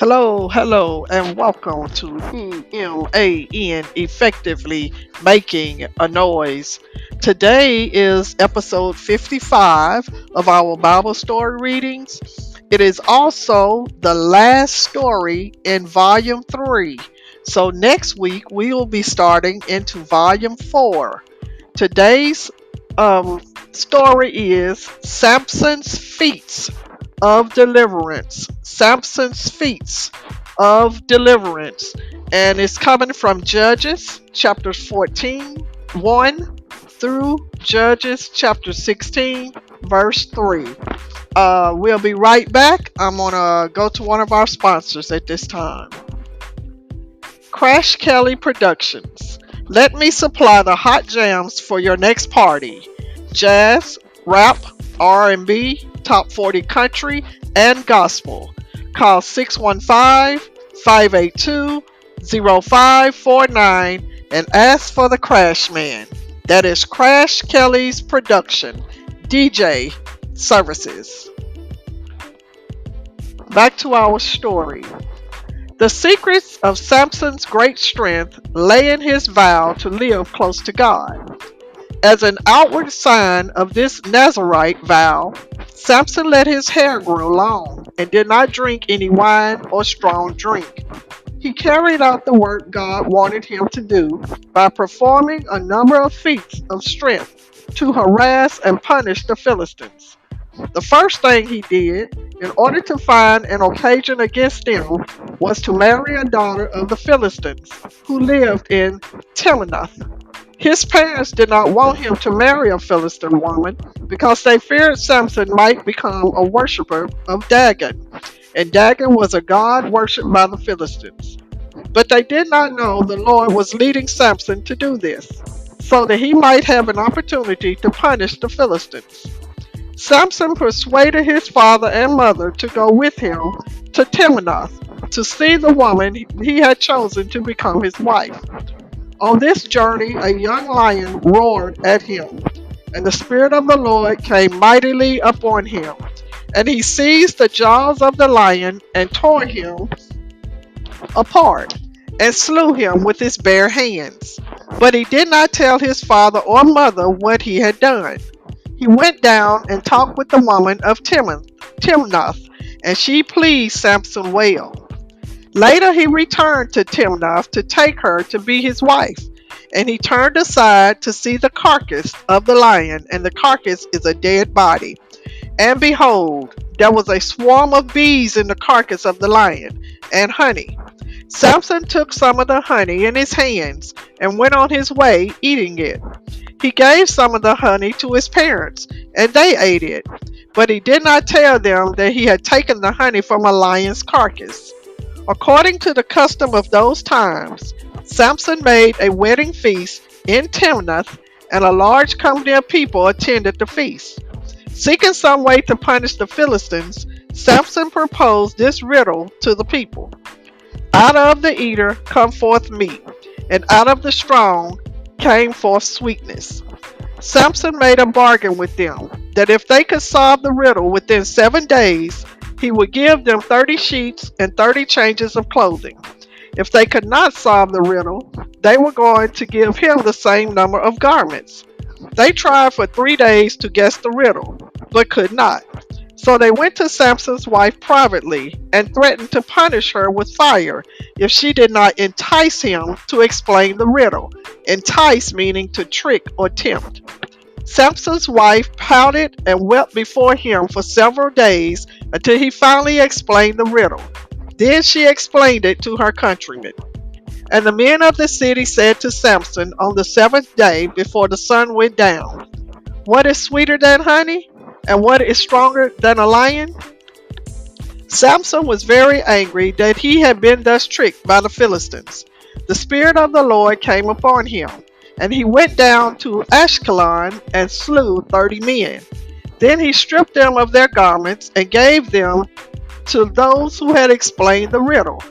Hello, and welcome to E.M.A.N. Effectively Making a Noise. Today is episode 55 of our Bible story readings. It is also the last story in volume 3. So next week we will be starting into volume 4. Today's story is Samson's Feats of Deliverance. Samson's Feats of Deliverance. And it's coming from Judges chapters 14, 1 through Judges chapter 16, verse 3. We'll be right back. I'm going to go to one of our sponsors at this time. Krash Kelly Productions. Let me supply the hot jams for your next party. Jazz, rap, R&B, top 40 country, and gospel. Call 615-582-0549 and ask for the Krashman. That is Krash Kelly's Production DJ Services. Back to our story. The secrets of Samson's great strength lay in his vow to live close to God. As an outward sign of this Nazarite vow, Samson let his hair grow long and did not drink any wine or strong drink. He carried out the work God wanted him to do by performing a number of feats of strength to harass and punish the Philistines. The first thing he did, in order to find an occasion against them, was to marry a daughter of the Philistines who lived in Timnath. His parents did not want him to marry a Philistine woman because they feared Samson might become a worshiper of Dagon, and Dagon was a god worshipped by the Philistines. But they did not know the Lord was leading Samson to do this, so that he might have an opportunity to punish the Philistines. Samson persuaded his father and mother to go with him to Timnath to see the woman he had chosen to become his wife. On this journey, a young lion roared at him, and the Spirit of the Lord came mightily upon him. And he seized the jaws of the lion and tore him apart, and slew him with his bare hands. But he did not tell his father or mother what he had done. He went down and talked with the woman of Timnath, and she pleased Samson well. Later he returned to Timnath to take her to be his wife, and he turned aside to see the carcass of the lion, and the carcass is a dead body. And behold, there was a swarm of bees in the carcass of the lion, and honey. Samson took some of the honey in his hands, and went on his way eating it. He gave some of the honey to his parents, and they ate it, but he did not tell them that he had taken the honey from a lion's carcass. According to the custom of those times, Samson made a wedding feast in Timnath, and a large company of people attended the feast. Seeking some way to punish the Philistines, Samson proposed this riddle to the people. Out of the eater come forth meat, and out of the strong came forth sweetness. Samson made a bargain with them that if they could solve the riddle within 7 days, he would give them 30 sheets and 30 changes of clothing. If they could not solve the riddle, they were going to give him the same number of garments. They tried for 3 days to guess the riddle, but could not. So they went to Samson's wife privately and threatened to punish her with fire if she did not entice him to explain the riddle. Entice meaning to trick or tempt. Samson's wife pouted and wept before him for several days until he finally explained the riddle. Then she explained it to her countrymen. And the men of the city said to Samson on the 7th day before the sun went down, "What is sweeter than honey? And what is stronger than a lion?" Samson was very angry that he had been thus tricked by the Philistines. The Spirit of the Lord came upon him, and he went down to Ashkelon and slew 30 men. Then he stripped them of their garments and gave them to those who had explained the riddle.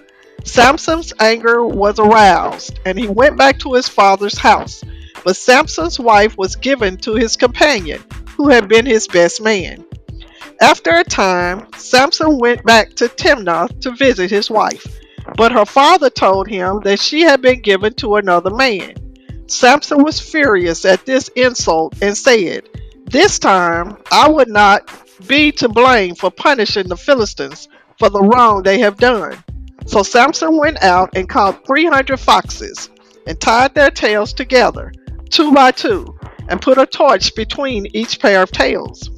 Samson's anger was aroused, and he went back to his father's house. But Samson's wife was given to his companion, who had been his best man. After a time, Samson went back to Timnath to visit his wife, but her father told him that she had been given to another man. Samson was furious at this insult and said, "This time I would not be to blame for punishing the Philistines for the wrong they have done." So Samson went out and caught 300 foxes and tied their tails together, two by two, and put a torch between each pair of tails.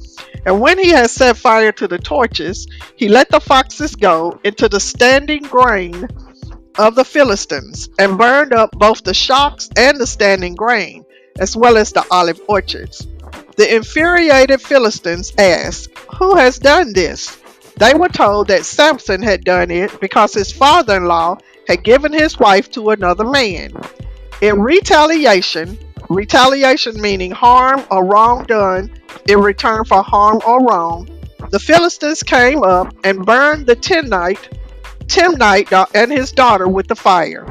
And when he had set fire to the torches, he let the foxes go into the standing grain of the Philistines, and burned up both the shocks and the standing grain, as well as the olive orchards. The infuriated Philistines asked, "Who has done this?" They were told that Samson had done it because his father in law had given his wife to another man. In retaliation, retaliation meaning harm or wrong done in return for harm or wrong, the Philistines came up and burned the Timnite and his daughter with the fire.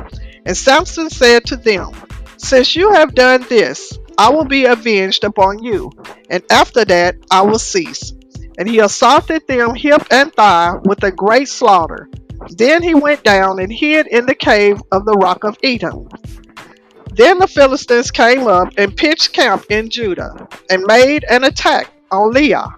And Samson said to them, "Since you have done this, I will be avenged upon you, and after that I will cease." And he assaulted them hip and thigh with a great slaughter. Then he went down and hid in the cave of the rock of Edom. Then the Philistines came up and pitched camp in Judah, and made an attack on Leah.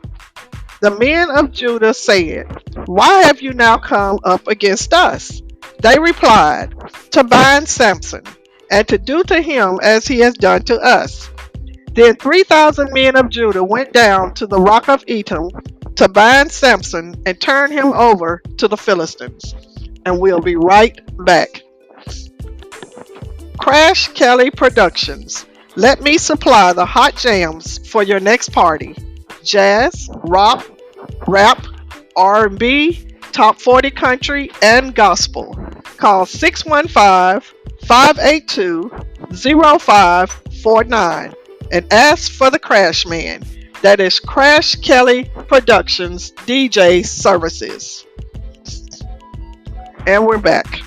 The men of Judah said, "Why have you now come up against us?" They replied, "To bind Samson, and to do to him as he has done to us." Then 3,000 men of Judah went down to the rock of Edom to bind Samson and turn him over to the Philistines. And we'll be right back. Krash Kelly Productions. Let me supply the hot jams for your next party. Jazz, rock, rap, R&B, top 40 country, and gospel. Call 615-582-0549 and ask for the Krashman. That is Krash Kelly Productions DJ Services. And we're back.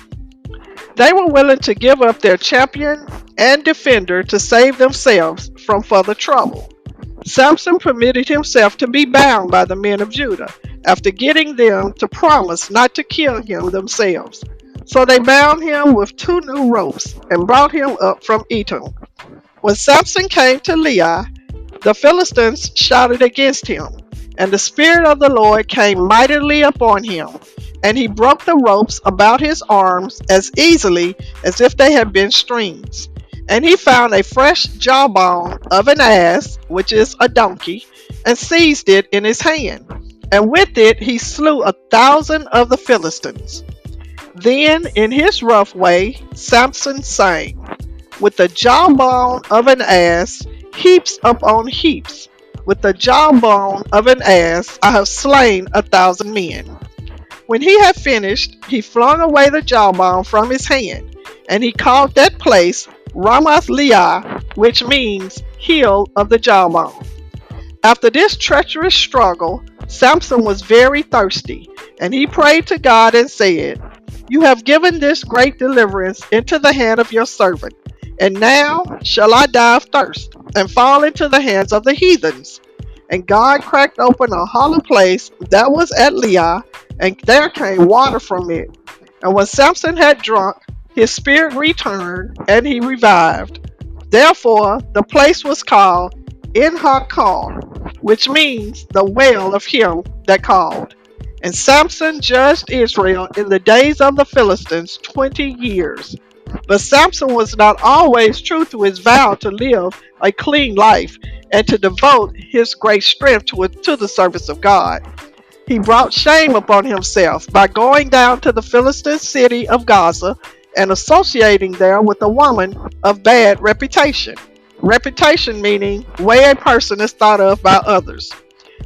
They were willing to give up their champion and defender to save themselves from further trouble. Samson permitted himself to be bound by the men of Judah after getting them to promise not to kill him themselves. So they bound him with 2 new ropes and brought him up from Edom. When Samson came to Leah, the Philistines shouted against him, and the Spirit of the Lord came mightily upon him, and he broke the ropes about his arms as easily as if they had been strings. And he found a fresh jawbone of an ass, which is a donkey, and seized it in his hand. And with it he slew 1,000 of the Philistines. Then, in his rough way, Samson sang, "With the jawbone of an ass, heaps upon heaps. With the jawbone of an ass, I have slain 1,000 men." When he had finished, he flung away the jawbone from his hand, and he called that place Ramath Leah, which means heel of the jawbone. After this treacherous struggle, Samson was very thirsty, and he prayed to God and said, "You have given this great deliverance into the hand of your servant, and now shall I die of thirst, and fall into the hands of the heathens." And God cracked open a hollow place that was at Leah, and there came water from it. And when Samson had drunk, his spirit returned, and he revived. Therefore the place was called En-Hakkon, which means the well of him that called. And Samson judged Israel in the days of the Philistines 20 years. But Samson was not always true to his vow to live a clean life and to devote his great strength to the service of God. He brought shame upon himself by going down to the Philistine city of Gaza and associating there with a woman of bad reputation. Reputation meaning way a person is thought of by others.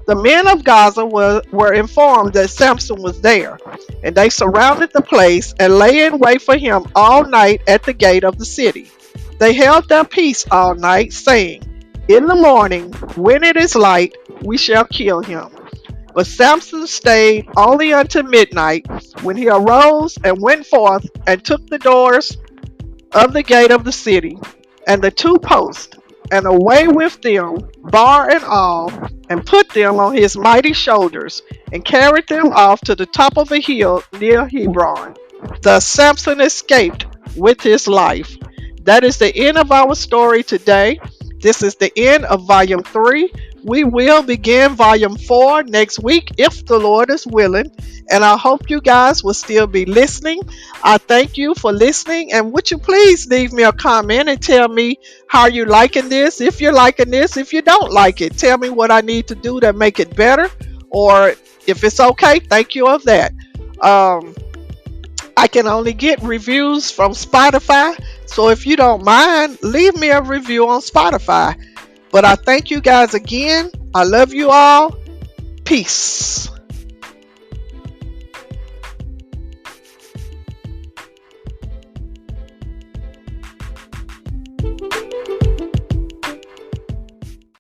The men of Gaza were informed that Samson was there, and they surrounded the place and lay in wait for him all night at the gate of the city. They held their peace all night, saying, "In the morning, when it is light, we shall kill him." But Samson stayed only until midnight, when he arose and went forth and took the doors of the gate of the city and the 2 posts and away with them, bar and all, and put them on his mighty shoulders, and carried them off to the top of a hill near Hebron. Thus Samson escaped with his life. That is the end of our story today. This is the end of volume 3. We will begin volume 4 next week if the Lord is willing. And I hope you guys will still be listening. I thank you for listening. And would you please leave me a comment and tell me how you're liking this? If you're liking this, if you don't like it, tell me what I need to do to make it better. Or if it's okay, thank you of that. Um, I can only get reviews from Spotify. So if you don't mind, leave me a review on Spotify. But I thank you guys again. I love you all. Peace.